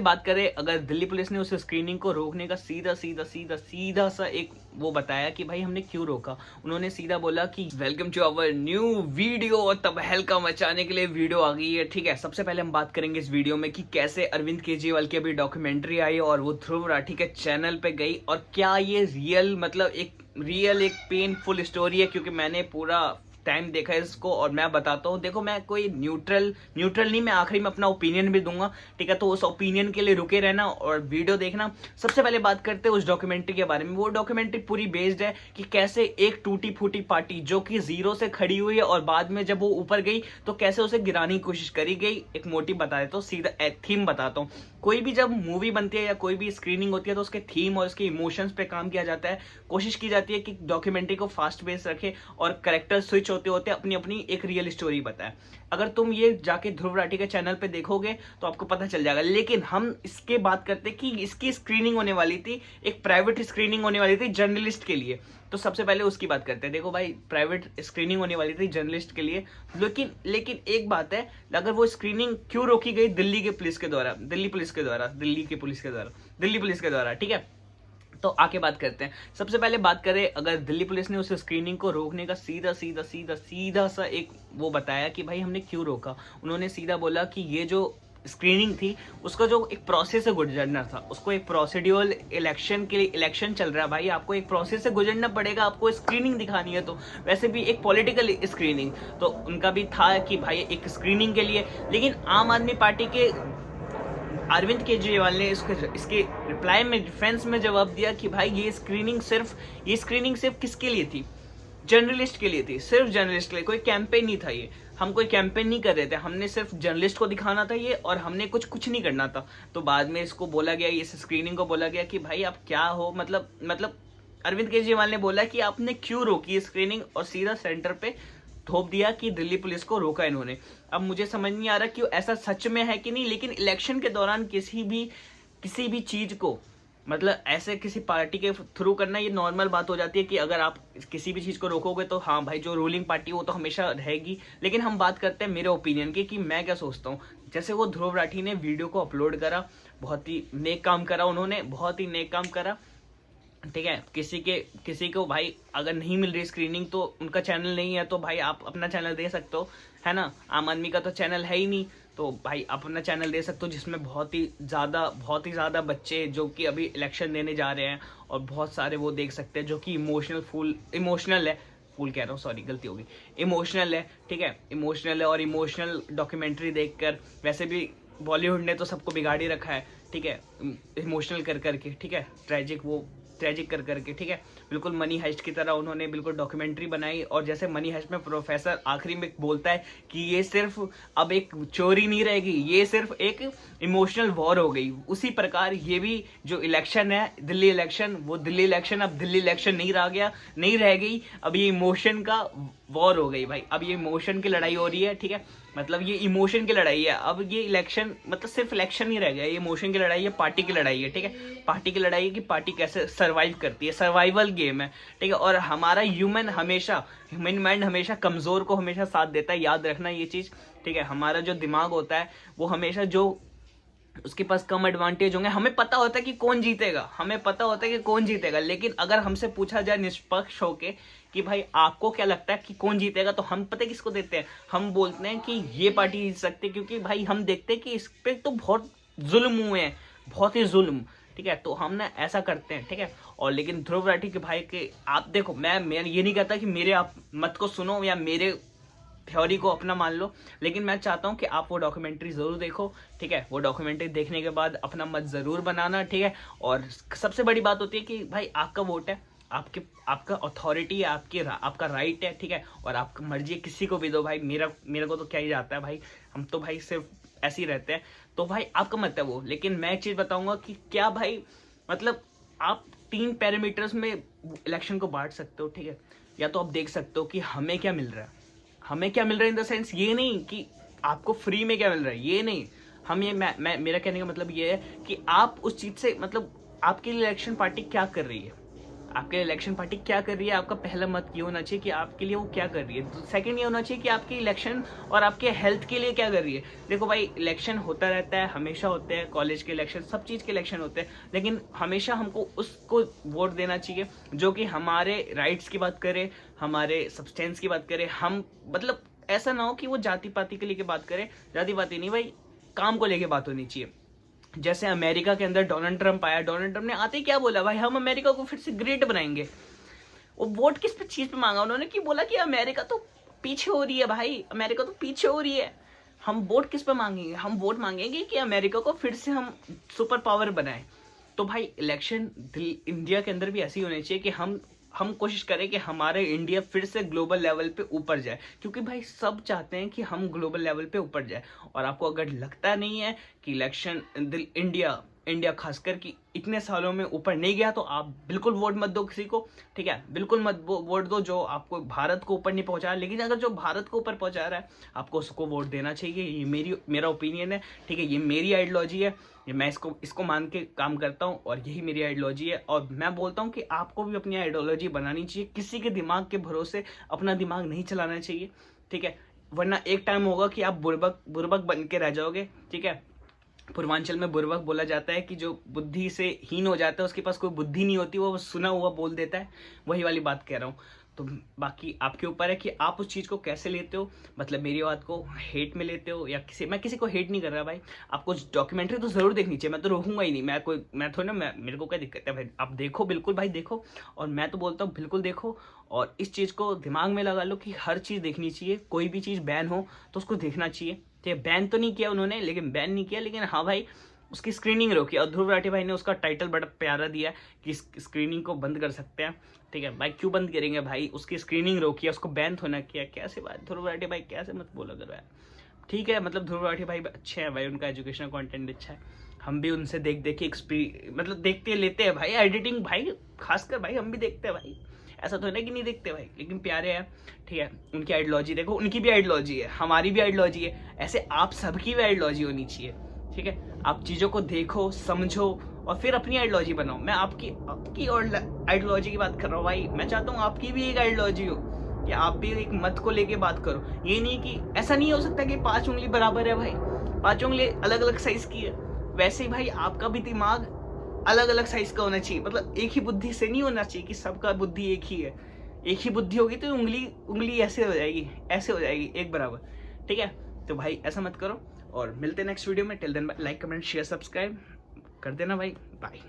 बात करें, अगर दिल्ली पुलिस ने उस स्क्रीनिंग को रोकने का सीधा सा एक वो बताया कि भाई हमने क्यों रोका। उन्होंने सीधा बोला कि welcome to our new video, और तब हल्का मचाने के लिए वीडियो आ गई है। ठीक है, सबसे पहले हम बात करेंगे इस वीडियो में कि कैसे अरविंद केजरीवाल की अभी डॉक्यूमेंट्री आई और वो ध्रुव राठी के चैनल पे गई, और क्या ये रियल मतलब एक पेनफुल स्टोरी है, क्योंकि मैंने पूरा टाइम देखा है इसको और मैं बताता हूँ। देखो, मैं कोई न्यूट्रल नहीं, मैं आखिरी में अपना ओपिनियन भी दूंगा। ठीक है, तो उस ओपिनियन के लिए रुके रहना और वीडियो देखना। सबसे पहले बात करते हैं उस डॉक्यूमेंट्री के बारे में। वो डॉक्यूमेंट्री पूरी बेस्ड है कि कैसे एक टूटी फूटी पार्टी जो कि जीरो से खड़ी हुई है और बाद में जब वो ऊपर गई तो कैसे उसे गिराने की कोशिश करी गई। एक मोटिव बता देता हूँ, सीधा थीम बताता हूँ। कोई भी जब मूवी बनती है या कोई भी स्क्रीनिंग होती है तो उसके थीम और उसके इमोशंस पे काम किया जाता है। कोशिश की जाती है कि डॉक्यूमेंट्री को फास्ट बेस रखे और कैरेक्टर स्विच होते होते अपनी अपनी एक रियल स्टोरी बताए। अगर तुम ये जाके ध्रुव राठी के चैनल पे देखोगे तो आपको पता चल जाएगा। लेकिन हम इसके बात करते हैं कि इसकी स्क्रीनिंग होने वाली थी, एक प्राइवेट स्क्रीनिंग होने वाली थी जर्नलिस्ट के लिए। तो सबसे पहले उसकी बात करते हैं। देखो भाई, प्राइवेट स्क्रीनिंग होने वाली थी जर्नलिस्ट के लिए, लेकिन एक बात है, अगर वो स्क्रीनिंग क्यों रोकी गई दिल्ली पुलिस के द्वारा, ठीक है। तो आके बात करते हैं। सबसे पहले बात करें, अगर दिल्ली पुलिस ने उस स्क्रीनिंग को रोकने का सीधा सा एक वो बताया कि भाई हमने क्यों रोका। उन्होंने सीधा बोला कि ये जो स्क्रीनिंग थी उसका जो एक प्रोसेस से गुजरना था, उसको एक प्रोसीड्यूरल इलेक्शन के लिए, इलेक्शन चल रहा है भाई, आपको एक प्रोसेस से गुजरना पड़ेगा, आपको स्क्रीनिंग दिखानी है। तो वैसे भी एक पॉलिटिकल स्क्रीनिंग तो उनका भी था कि भाई एक स्क्रीनिंग के लिए। लेकिन आम आदमी पार्टी के अरविंद केजरीवाल ने इसके रिप्लाई में, डिफेंस में जवाब दिया कि भाई ये स्क्रीनिंग सिर्फ किसके लिए थी? जर्नलिस्ट के लिए थी, सिर्फ जर्नलिस्ट के लिए। कोई कैंपेन नहीं था ये, हम कोई कैंपेन नहीं कर रहे थे, हमने सिर्फ जर्नलिस्ट को दिखाना था ये, और हमने कुछ नहीं करना था। तो बाद में इसको बोला गया, इस स्क्रीनिंग को बोला गया कि भाई आप क्या हो, मतलब अरविंद केजरीवाल ने बोला कि आपने क्यों रोकी स्क्रीनिंग, और सीधा सेंटर पे थोप दिया कि दिल्ली पुलिस को रोका इन्होंने। अब मुझे समझ नहीं आ रहा कि ऐसा सच में है कि नहीं, लेकिन इलेक्शन के दौरान किसी भी चीज को मतलब ऐसे किसी पार्टी के थ्रू करना ये नॉर्मल बात हो जाती है कि अगर आप किसी भी चीज को रोकोगे तो हाँ भाई, जो रूलिंग पार्टी वो तो हमेशा रहेगी। लेकिन हम बात करते हैं मेरे ओपिनियन की कि मैं क्या सोचता हूँ। जैसे वो ध्रुव राठी ने वीडियो को अपलोड करा, बहुत ही नेक काम करा उन्होंने, बहुत ही नेक काम करा। ठीक है, किसी को भाई अगर नहीं मिल रही स्क्रीनिंग तो उनका चैनल नहीं है, तो भाई आप अपना चैनल दे सकते हो, है ना। आम आदमी का तो चैनल है ही नहीं, तो भाई अपना चैनल दे सकते हो जिसमें बहुत ही ज्यादा बच्चे जो कि अभी इलेक्शन देने जा रहे हैं, और बहुत सारे वो देख सकते हैं जो कि इमोशनल है, फूल कह रहा हूँ, सॉरी गलती होगी, इमोशनल है। ठीक है, इमोशनल है, और इमोशनल डॉक्यूमेंट्री देखकर, वैसे भी बॉलीवुड ने तो सबको बिगाड़ ही रखा है। ठीक है, इमोशनल कर करके, ठीक है, ट्रेजिक कर करके, ठीक है। बिल्कुल मनी हाइस्ट की तरह उन्होंने बिल्कुल डॉक्यूमेंट्री बनाई, और जैसे मनी हाइस्ट में प्रोफेसर आखिरी में बोलता है कि ये सिर्फ अब एक चोरी नहीं रहेगी, ये सिर्फ एक इमोशनल वॉर हो गई, उसी प्रकार ये भी जो इलेक्शन है दिल्ली इलेक्शन, वो दिल्ली इलेक्शन अब दिल्ली इलेक्शन नहीं रह गई, अब ये इमोशन का वॉर हो गई भाई। अब ये इमोशन की लड़ाई हो रही है, ठीक है, मतलब ये इमोशन की लड़ाई है। अब ये इलेक्शन मतलब सिर्फ इलेक्शन नहीं रह गया, ये इमोशन की लड़ाई है, पार्टी की लड़ाई है। ठीक है, पार्टी की लड़ाई है कि पार्टी कैसे सर्वाइव करती है, सर्वाइवल गेम है। ठीक है, और हमारा ह्यूमन माइंड हमेशा कमजोर को हमेशा साथ देता है, याद रखना ये चीज। ठीक है, हमारा जो दिमाग होता है वो हमेशा जो उसके पास कम एडवांटेज होंगे, हमें पता होता है कि कौन जीतेगा, लेकिन अगर हमसे पूछा जाए निष्पक्ष होके कि भाई आपको क्या लगता है कि कौन जीतेगा, तो हम पता है किसको देते हैं, हम बोलते हैं कि ये पार्टी जीत सकती है, क्योंकि भाई हम देखते हैं कि इस पे तो बहुत जुल्म हुए हैं, बहुत ही जुल्म। ठीक है, तो हम ना ऐसा करते हैं। ठीक है, और लेकिन ध्रुव राठी के भाई के आप देखो, मैं ये नहीं कहता कि मेरे आप मत को सुनो या मेरे थ्योरी को अपना मान लो, लेकिन मैं चाहता हूं कि आप वो डॉक्यूमेंट्री जरूर देखो। ठीक है, वो डॉक्यूमेंट्री देखने के बाद अपना मत जरूर बनाना। ठीक है, और सबसे बड़ी बात होती है कि भाई आपका वोट है, आपका अथॉरिटी है, आपका राइट है। ठीक है, और आपका मर्जी है, किसी को भी दो भाई, मेरा को तो क्या ही जाता है भाई, हम तो भाई सिर्फ ऐसे ही रहते हैं। तो भाई आपका मत है वो, लेकिन मैं एक चीज बताऊंगा कि क्या भाई मतलब आप 3 पैरामीटर्स में इलेक्शन को बांट सकते हो। ठीक है, या तो आप देख सकते हो कि हमें क्या मिल रहा है, इन द सेंस ये नहीं कि आपको फ्री में क्या मिल रहा है, ये नहीं, मेरा कहने का मतलब ये है कि आप उस चीज से मतलब आपके लिए इलेक्शन पार्टी क्या कर रही है, आपके इलेक्शन पार्टी क्या कर रही है, आपका पहला मत ये होना चाहिए कि आपके लिए वो क्या कर रही है। सेकंड ये होना चाहिए कि आपकी इलेक्शन और आपके हेल्थ के लिए क्या कर रही है। देखो भाई, इलेक्शन होता रहता है, हमेशा होते हैं, कॉलेज के इलेक्शन, सब चीज़ के इलेक्शन होते हैं, लेकिन हमेशा हमको उसको वोट देना चाहिए जो कि हमारे राइट्स की बात करे, हमारे सब्सटेंस की बात करे। हम मतलब ऐसा ना हो कि वो जाति पाति के लेके बात करे, जाति पाति नहीं भाई, काम को लेके बात होनी चाहिए। जैसे अमेरिका के अंदर डोनाल्ड ट्रंप आया, डोनाल्ड ट्रंप ने आते ही क्या बोला, भाई हम अमेरिका को फिर से ग्रेट बनाएंगे। वो वोट किस पे चीज पे मांगा उन्होंने, कि बोला कि अमेरिका तो पीछे हो रही है भाई, अमेरिका तो पीछे हो रही है। हम वोट किस पे मांगेंगे, हम वोट मांगेंगे कि अमेरिका को फिर से हम सुपर पावर बनाए। तो भाई इलेक्शन इंडिया के अंदर भी ऐसी होनी चाहिए कि हम कोशिश करें कि हमारे इंडिया फिर से ग्लोबल लेवल पे ऊपर जाए, क्योंकि भाई सब चाहते हैं कि हम ग्लोबल लेवल पे ऊपर जाए। और आपको अगर लगता नहीं है कि इलेक्शन इंडिया खासकर कि इतने सालों में ऊपर नहीं गया, तो आप बिल्कुल वोट मत दो किसी को, ठीक है, बिल्कुल मत वोट दो जो आपको भारत को ऊपर नहीं पहुंचा। लेकिन अगर जो भारत को ऊपर पहुंचा रहा है, आपको उसको वोट देना चाहिए। ये मेरा ओपिनियन है, ठीक है, ये मेरी आइडियोलॉजी है, ये मैं इसको मान के काम करता हूँ और यही मेरी आइडियोलॉजी है। और मैं बोलता हूँ कि आपको भी अपनी आइडियोलॉजी बनानी चाहिए, किसी के दिमाग के भरोसे अपना दिमाग नहीं चलाना चाहिए, ठीक है, वरना एक टाइम होगा कि आप बुर्बक बन के रह जाओगे, ठीक है। पूर्वांचल में बुर्बक बोला जाता है कि जो बुद्धि से हीन हो जाता है, उसके पास कोई बुद्धि नहीं होती, वो सुना हुआ बोल देता है, वही वाली बात कह रहा हूँ। तो बाकी आपके ऊपर है कि आप उस चीज़ को कैसे लेते हो, मतलब मेरी बात को हेट में लेते हो या मैं किसी को हेट नहीं कर रहा भाई। आपको डॉक्यूमेंट्री तो जरूर देखनी चाहिए, मैं तो रोकूंगा ही नहीं, मैं थोड़ी ना, मेरे को क्या दिक्कत है भाई, आप देखो, बिल्कुल भाई देखो। और मैं तो बोलता हूँ बिल्कुल देखो, और इस चीज़ को दिमाग में लगा लो कि हर चीज़ देखनी चाहिए, कोई भी चीज़ बैन हो तो उसको देखना चाहिए, ठीक है। बैन तो नहीं किया उन्होंने, लेकिन हाँ भाई उसकी स्क्रीनिंग रोकी। और ध्रुव राठी भाई ने उसका टाइटल बड़ा प्यारा दिया कि स्क्रीनिंग को बंद कर सकते हैं, ठीक है भाई, क्यों बंद करेंगे भाई, उसकी स्क्रीनिंग रोकी, उसको बैन होना किया, कैसे बात ध्रुव राठी भाई, कैसे मत बोलो करो यार, ठीक है। मतलब ध्रुव राठी भाई अच्छे हैं भाई, उनका एजुकेशनल कंटेंट अच्छा है, हम भी उनसे देख के मतलब देखते लेते हैं भाई, एडिटिंग भाई खासकर भाई हम भी देखते हैं भाई, ऐसा तो है ना कि नहीं देखते भाई, लेकिन प्यारे हैं, ठीक है। उनकी आइडियोलॉजी देखो, उनकी भी आइडियोलॉजी है, हमारी भी आइडियोलॉजी है, ऐसे आप सबकी भी आइडियोलॉजी होनी चाहिए, ठीक है। आप चीज़ों को देखो, समझो और फिर अपनी आइडियोलॉजी बनाओ। मैं आपकी और आइडियोलॉजी की बात कर रहा हूँ भाई, मैं चाहता हूँ आपकी भी एक आइडियोलॉजी हो, कि आप भी एक मत को लेके बात करो। ये नहीं कि ऐसा नहीं हो सकता कि 5 उंगली बराबर है भाई, 5 उंगली अलग अलग साइज की है, वैसे ही भाई आपका भी दिमाग अलग अलग साइज का होना चाहिए, मतलब एक ही बुद्धि से नहीं होना चाहिए कि सबका बुद्धि एक ही है। एक ही बुद्धि होगी तो उंगली ऐसे हो जाएगी एक बराबर, ठीक है। तो भाई ऐसा मत करो, और मिलते हैं नेक्स्ट वीडियो में। Till then like comment share subscribe कर देना भाई, बाय।